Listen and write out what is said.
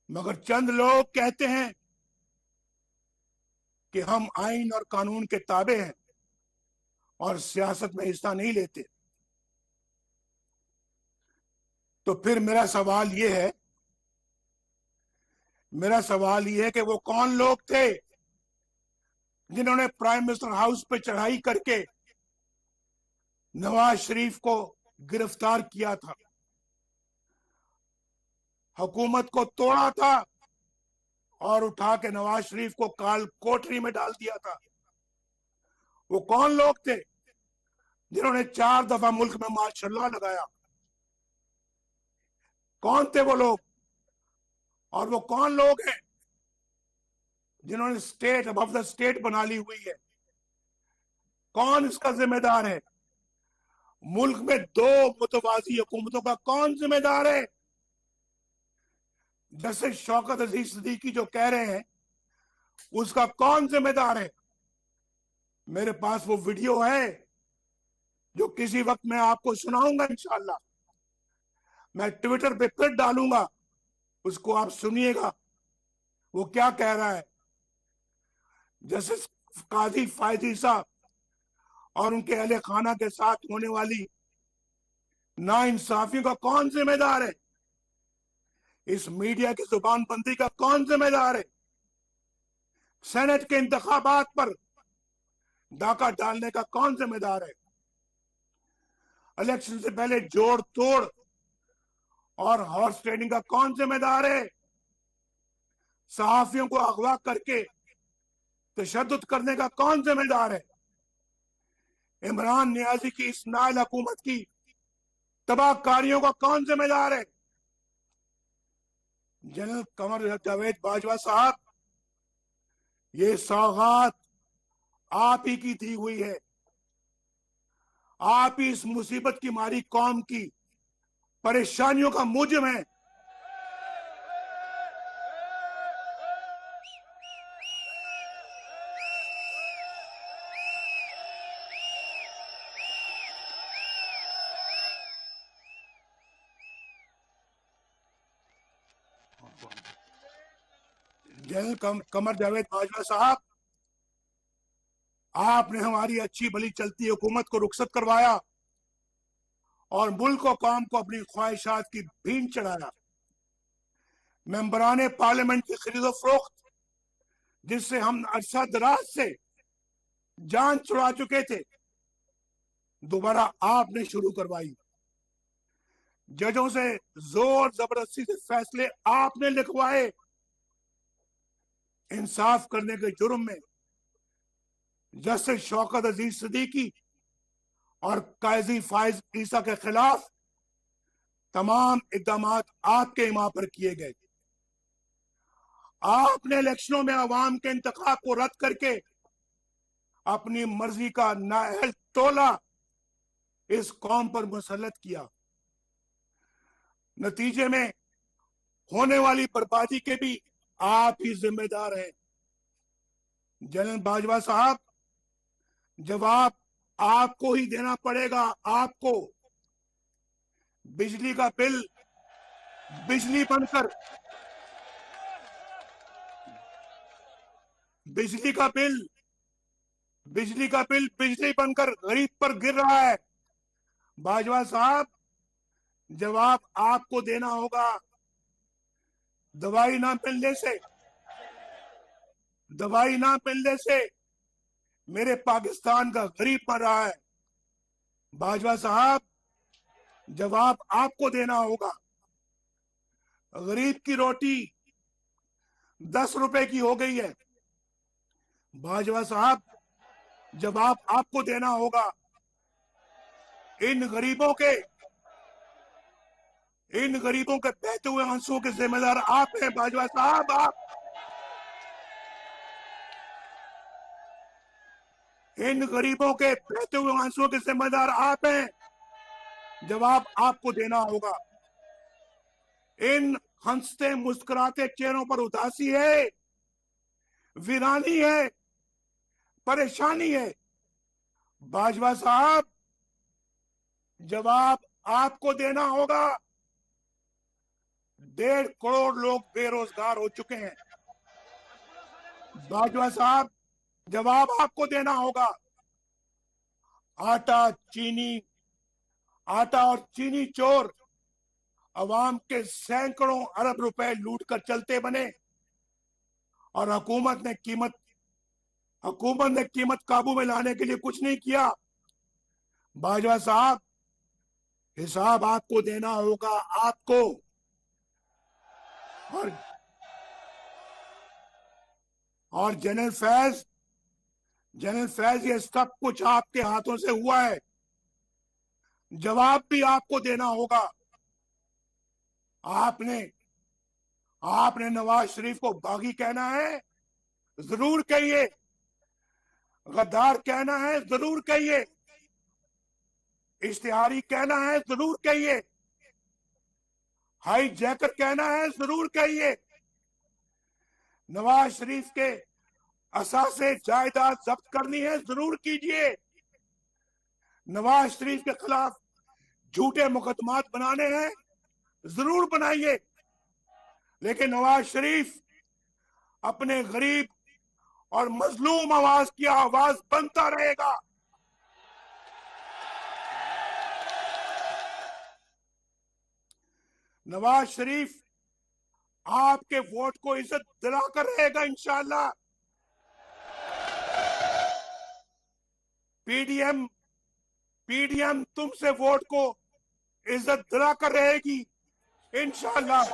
मगर चंद लोग कहते हैं कि हम आइन और कानून के ताबे हैं और सियासत में हिस्सा नहीं लेते। तो फिर मेरा सवाल ये है कि वो कौन लोग थे जिन्होंने प्राइम मिनिस्टर हाउस पे चढ़ाई करके नवाज शरीफ को गिरफ्तार किया था, हुकूमत को तोड़ा था और उठा के नवाज शरीफ को काल कोठरी में डाल दिया था। वो कौन लोग थे जिन्होंने 4 दफा मुल्क में मार्शल लगाया? कौन थे वो लोग? और वो कौन लोग हैं जिन्होंने स्टेट अबव द स्टेट बना ली हुई है? कौन इसका जिम्मेदार है? मुल्क में 2 मुतवाजी हुकूमतों का कौन जिम्मेदार है? जैसे शौकत अजीज सिद्दीकी जो कह रहे हैं, उसका कौन जिम्मेदार है? मेरे पास वो वीडियो है जो किसी वक्त मैं आपको सुनाऊंगा इंशाल्लाह। मैं ट्विटर पे फिर डालूंगा, उसको आप सुनिएगा वो क्या कह रहा है। जस्टिस काजी फायजी साहब और उनके अहले खाना के साथ होने वाली नाइंसाफियों का कौन जिम्मेदार है? इस मीडिया की जुबान बंदी का कौन जिम्मेदार है? सेनेट के इंतखाबात पर डाका डालने का कौन जिम्मेदार है? इलेक्शन से पहले जोड़ तोड़ और हॉर्स ट्रेडिंग का कौन जिम्मेदार है? सहाफियों को अगवा करके तशद्दुद करने का कौन जिम्मेदार है? इमरान नियाजी की इस नाइल हुकूमत की तबाहकारियों का कौन जिम्मेदार है? जनरल कमर जावेद बाजवा साहब, ये सौगात आप ही की दी हुई है। आप ही इस मुसीबत की मारी कौम की परेशानियों का मूजिब है। जनरल कमर जावेद बाजवा साहब, आपने हमारी अच्छी भली चलती हुकूमत को रुखसत करवाया और मुल्क और कौम को अपनी ख्वाहिशात की भीन चढ़ाया। मेंबरान पार्लियामेंट की खरीदो फरोख्त, जिससे हम अरसा दराज से जान छुड़ा चुके थे, दोबारा आपने शुरू करवाई। जजों से जोर जबरदस्ती से फैसले आपने लिखवाए। इंसाफ करने के जुर्म में जस्टिस शौकत अजीज सिद्दीकी और काजी फाइज ईसा के खिलाफ तमाम इकदाम आपके इमाम पर किए गए। आपने इलेक्शनों में अवाम के इंतखाब को रद्द करके अपनी मर्जी का नाअहल टोला इस कौम पर मुसल्लत किया। नतीजे में होने वाली बर्बादी के भी आप ही जिम्मेदार हैं। जनरल बाजवा साहब, जवाब आपको ही देना पड़ेगा। आपको बिजली का बिल बिजली बनकर बिजली बनकर गरीब पर गिर रहा है। बाजवा साहब, जवाब आपको देना होगा। दवाई ना मिलने से मेरे पाकिस्तान का गरीब मर रहा है। बाजवा साहब, जवाब आपको देना होगा। गरीब की रोटी 10 रुपए की हो गई है। बाजवा साहब, जवाब आपको देना होगा। इन गरीबों के बहते हुए आंसुओं के जिम्मेदार आप हैं। बाजवा साहब, आप इन गरीबों के बहते हुए आंसुओं के जिम्मेदार आप हैं। जवाब आपको देना होगा। इन हंसते मुस्कुराते चेहरों पर उदासी है, वीरानी है, परेशानी है। बाजवा साहब, जवाब आपको देना होगा। 1.5 करोड़ लोग बेरोजगार हो चुके हैं। बाजवा साहब, जवाब आपको देना होगा। आटा और चीनी चोर अवाम के सैकड़ों अरब रुपए लूट कर चलते बने और हुकूमत ने कीमत काबू में लाने के लिए कुछ नहीं किया। बाजवा साहब, हिसाब आपको देना होगा, आपको। और जनरल फैज, ये सब कुछ आपके हाथों से हुआ है, जवाब भी आपको देना होगा। आपने नवाज शरीफ को बागी कहना है, जरूर कहिए। गद्दार कहना है, जरूर कहिए। इश्तिहारी कहना है, जरूर कहिए। हाई जैकर कहना है, जरूर कहिए। नवाज शरीफ के असासे जायदाद जब्त करनी है, जरूर कीजिए। नवाज शरीफ के खिलाफ झूठे मुकदमात बनाने हैं, जरूर बनाइए। लेकिन नवाज शरीफ अपने गरीब और मजलूम आवाज की आवाज बनता रहेगा। नवाज शरीफ आपके वोट को इज्जत दिलाकर रहेगा इंशाअल्लाह। पीडीएम तुमसे वोट को इज्जत दिलाकर रहेगी इंशाअल्लाह।